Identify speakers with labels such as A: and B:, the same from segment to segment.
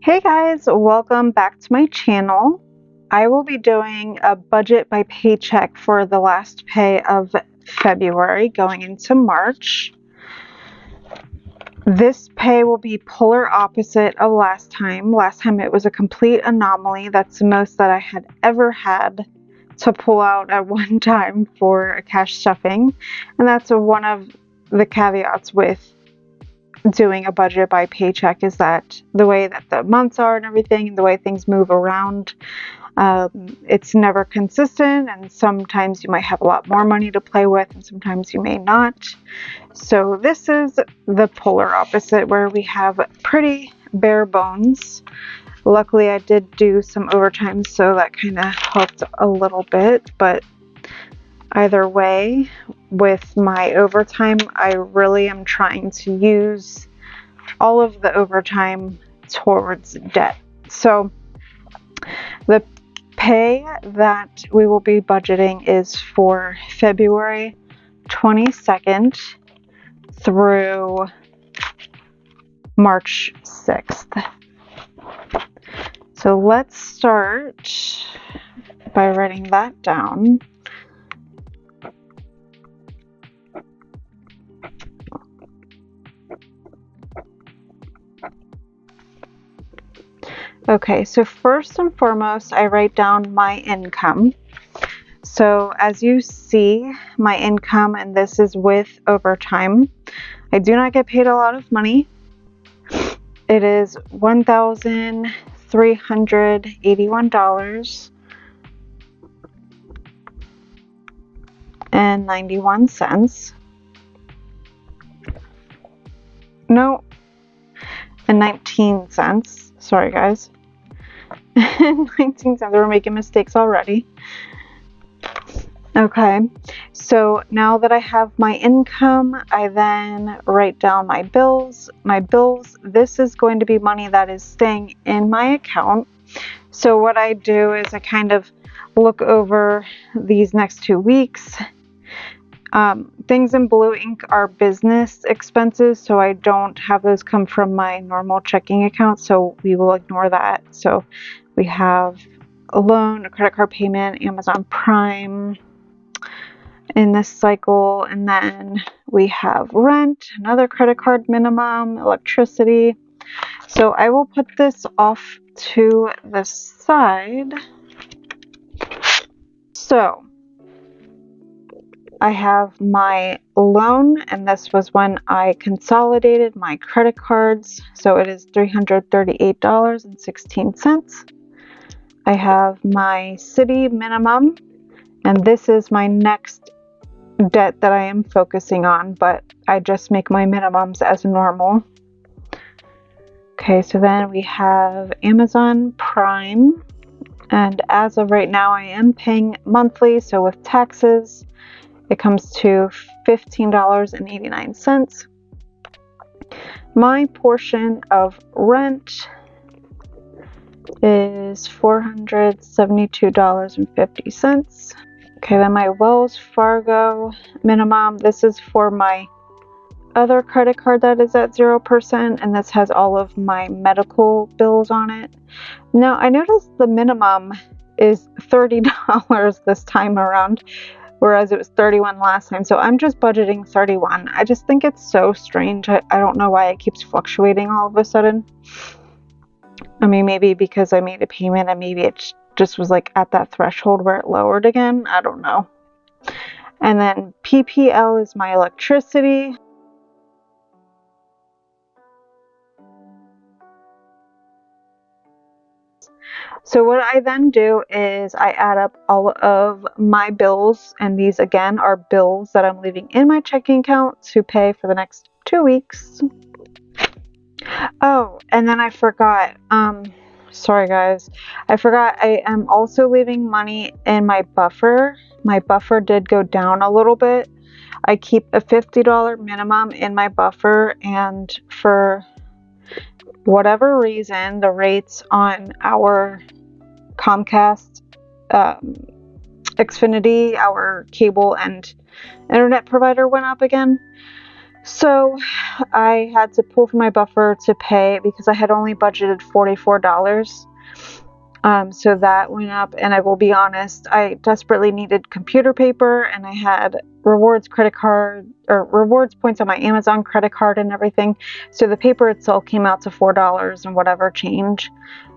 A: Hey guys, welcome back to my channel. I will be doing a budget by paycheck for the last pay of February going into March. This pay will be polar opposite of last time. Last time it was a complete anomaly. That's the most that I had ever had to pull out at one time for a cash stuffing. And that's one of the caveats with doing a budget by paycheck, is that the way that the months are and everything, the way things move around, it's never consistent, and sometimes you might have a lot more money to play with and sometimes you may not. So this is the polar opposite, where we have pretty bare bones. Luckily I did do some overtime, so that kind of helped a little bit, but either way, with my overtime, I really am trying to use all of the overtime towards debt. So the pay that we will be budgeting is for February 22nd through March 6th. So let's start by writing that down. Okay, so first and foremost, I write down my income. So as you see, my income, and this is with overtime, I do not get paid a lot of money. It is $1,381.91. No, and 19 cents. Sorry, guys. 19 cents. We're making mistakes already. Okay, so now that I have my income, I then write down my bills. My bills, this is going to be money that is staying in my account. So what I do is I kind of look over these next 2 weeks. Things in blue ink are business expenses, so I don't have those come from my normal checking account, so we will ignore that. So we have a loan, a credit card payment, Amazon Prime in this cycle, and then we have rent, another credit card minimum, electricity. So I will put this off to the side. So I have my loan, and this was when I consolidated my credit cards, so it is $338.16. I have my city minimum, and this is my next debt that I am focusing on, but I just make my minimums as normal. Okay, so then we have Amazon Prime, and as of right now I am paying monthly, so with taxes it comes to $15.89. My portion of rent is $472.50. Okay, then my Wells Fargo minimum, this is for my other credit card that is at 0%, and this has all of my medical bills on it. Now, I noticed the minimum is $30 this time around, whereas it was $31 last time, so I'm just budgeting $31. I just think it's so strange. I don't know why it keeps fluctuating all of a sudden. I mean, maybe because I made a payment and maybe it just was like at that threshold where it lowered again. I don't know. And then PPL is my electricity. So what I then do is I add up all of my bills, and these again are bills that I'm leaving in my checking account to pay for the next 2 weeks. Oh, and then I forgot, sorry guys, I forgot I am also leaving money in my buffer. My buffer did go down a little bit. I keep a $50 minimum in my buffer, and for whatever reason, the rates on our Comcast, Xfinity, our cable and internet provider went up again. So I had to pull from my buffer to pay because I had only budgeted $44. So that went up, and I will be honest, I desperately needed computer paper, and I had rewards credit card or rewards points on my Amazon credit card and everything. So the paper itself came out to $4 and whatever change.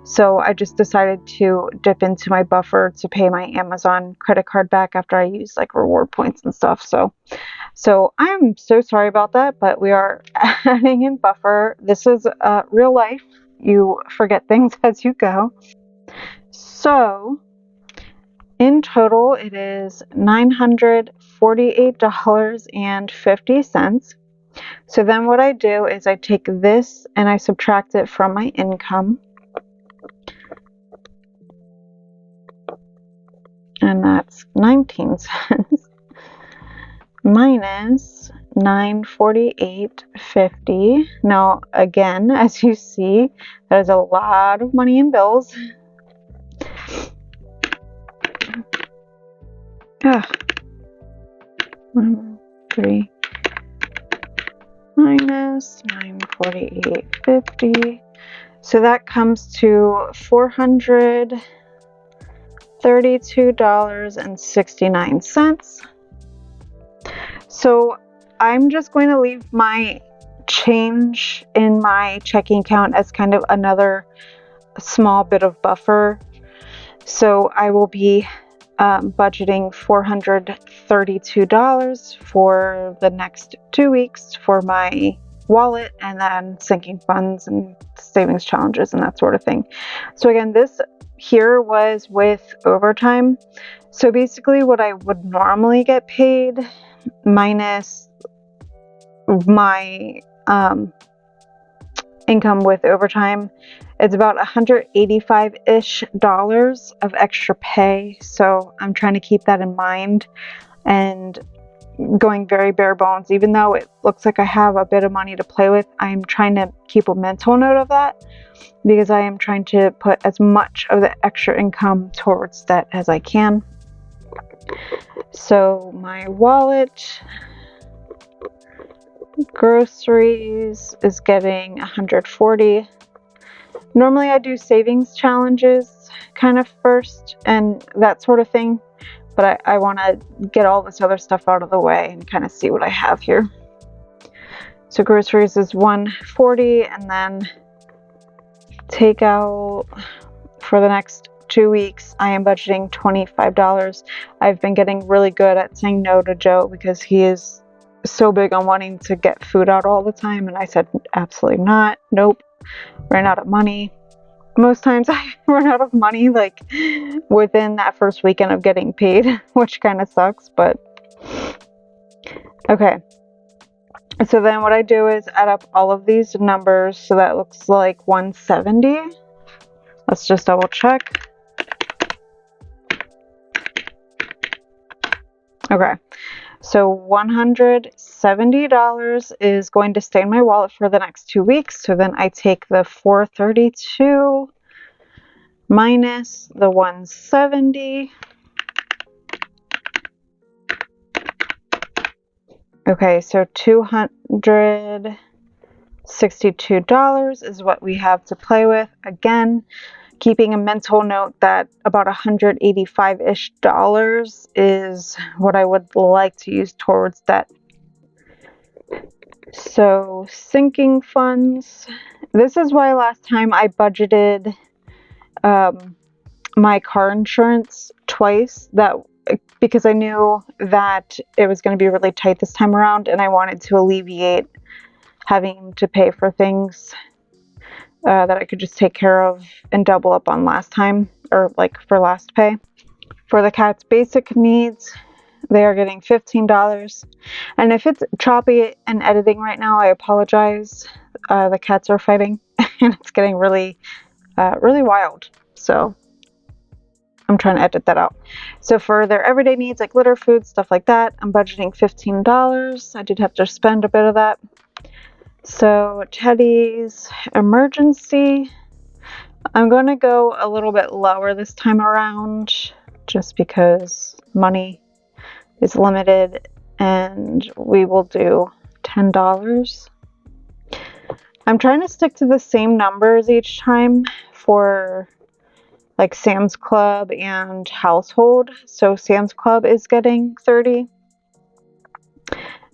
A: So I just decided to dip into my buffer to pay my Amazon credit card back after I used like reward points and stuff. So I'm so sorry about that, but we are adding in buffer. This is real life. You forget things as you go. So in total, it is $948.50. So then what I do is I take this and I subtract it from my income. And that's 19 cents minus 948.50. Now, again, as you see, there's a lot of money in bills. 1, 3 minus 948.50. So that comes to $432.69. So I'm just going to leave my change in my checking account as kind of another small bit of buffer. So I will be budgeting $432 for the next 2 weeks for my wallet, and then sinking funds and savings challenges and that sort of thing. So again, this here was with overtime. So basically what I would normally get paid minus my income with overtime, it's about $185-ish of extra pay. So I'm trying to keep that in mind and going very bare bones. Even though it looks like I have a bit of money to play with, I'm trying to keep a mental note of that because I am trying to put as much of the extra income towards that as I can. So my wallet, groceries is getting $140. Normally I do savings challenges kind of first and that sort of thing, but I want to get all this other stuff out of the way and kind of see what I have here. So groceries is $140, and then takeout for the next 2 weeks, I am budgeting $25. I've been getting really good at saying no to Joe because he is so big on wanting to get food out all the time, and I said absolutely not. Nope. Ran out of money. Most times I run out of money like within that first weekend of getting paid, which kind of sucks, but okay. So then what I do is add up all of these numbers, so that looks like 170. Let's just double check. Okay. So $170 is going to stay in my wallet for the next 2 weeks. So then I take the 432 minus the 170. Okay, so $262 is what we have to play with. Again, keeping a mental note that about $185-ish is what I would like to use towards that. So sinking funds. This is why last time I budgeted my car insurance twice, because I knew that it was going to be really tight this time around, and I wanted to alleviate having to pay for things that I could just take care of and double up on last time, or like for last pay. For the cat's basic needs, they are getting $15. And if it's choppy and editing right now, I apologize. The cats are fighting and it's getting really wild. So I'm trying to edit that out. So for their everyday needs like litter, food, stuff like that, I'm budgeting $15. I did have to spend a bit of that. So Teddy's emergency, I'm going to go a little bit lower this time around just because money is limited, and we will do $10. I'm trying to stick to the same numbers each time for like Sam's Club and household. So Sam's Club is getting 30,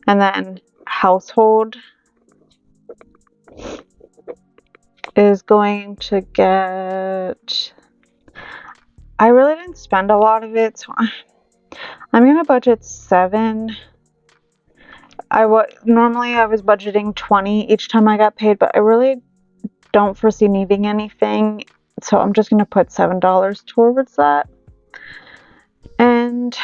A: and then household is going to get, I really didn't spend a lot of it, so I'm gonna budget 7. Normally I was budgeting 20 each time I got paid, but I really don't foresee needing anything, so I'm just gonna put $7 towards that. And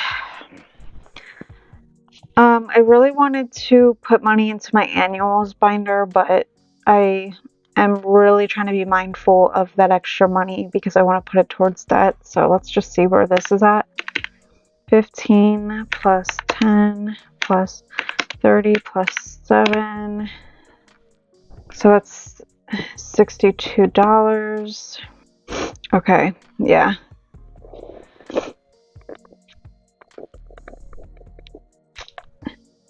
A: I really wanted to put money into my annuals binder, but I am really trying to be mindful of that extra money because I want to put it towards that. So let's just see where this is at. 15 plus 10 plus 30 plus 7. So that's $62. Okay, yeah.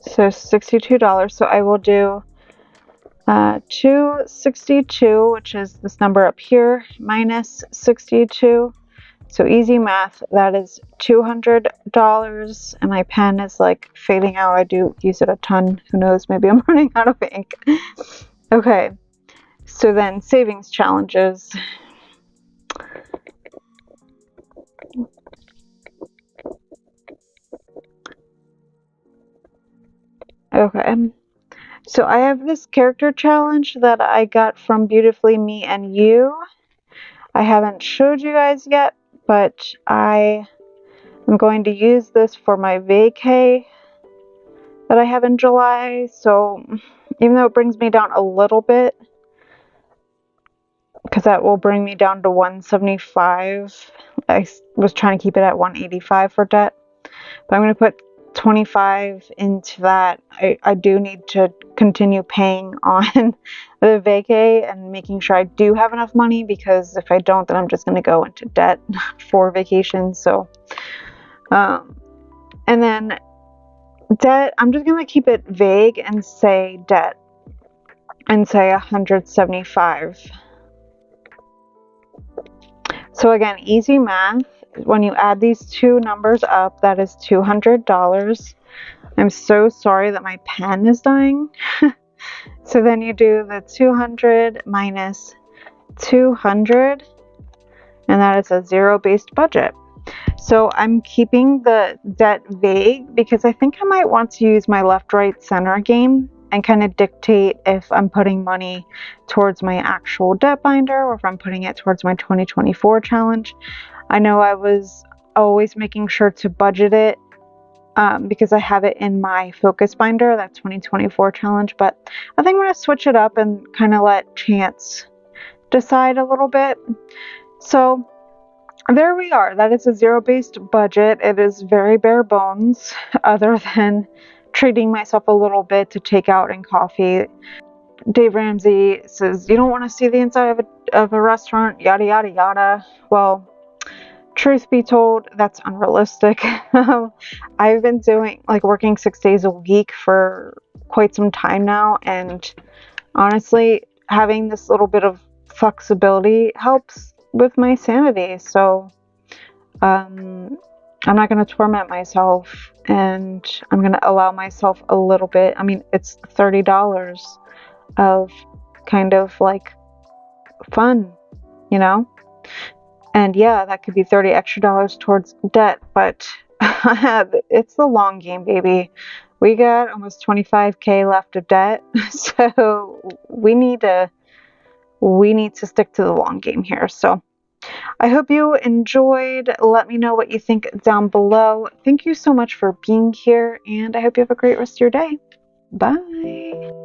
A: So $62. So I will do 262, which is this number up here, minus 62. So easy math, that is $200. And my pen is like fading out. I do use it a ton. Who knows? Maybe I'm running out of ink. Okay. So then savings challenges. Okay. So I have this character challenge that I got from Beautifully Me and You. I haven't showed you guys yet, but I am going to use this for my vacay that I have in July. So even though it brings me down a little bit, because that will bring me down to 175. I was trying to keep it at 185 for debt, but I'm going to put 25 into that. I do need to continue paying on the vacay and making sure I do have enough money, because if I don't, then I'm just going to go into debt for vacation. So and then debt, I'm just going to keep it vague and say debt and say 175. So again, easy math. When you add these two numbers up, that is $200. I'm so sorry that my pen is dying. So then you do the 200 minus 200, and that is a zero-based budget. So I'm keeping the debt vague because I think I might want to use my left, right, center game and kind of dictate if I'm putting money towards my actual debt binder or if I'm putting it towards my 2024 challenge. I know I was always making sure to budget it because I have it in my focus binder, that 2024 challenge, but I think I'm going to switch it up and kind of let chance decide a little bit. So there we are. That is a zero-based budget. It is very bare bones, other than treating myself a little bit to take out and coffee. Dave Ramsey says, you don't want to see the inside of a restaurant, yada, yada, yada. Well, truth be told, that's unrealistic. I've been working 6 days a week for quite some time now, and honestly, having this little bit of flexibility helps with my sanity. So I'm not going to torment myself, and I'm going to allow myself a little bit. I mean, it's $30 of kind of like fun, you know? And yeah, that could be $30 extra towards debt, but it's the long game, baby. We got almost 25K left of debt, so we need to stick to the long game here. So I hope you enjoyed. Let me know what you think down below. Thank you so much for being here, and I hope you have a great rest of your day. Bye.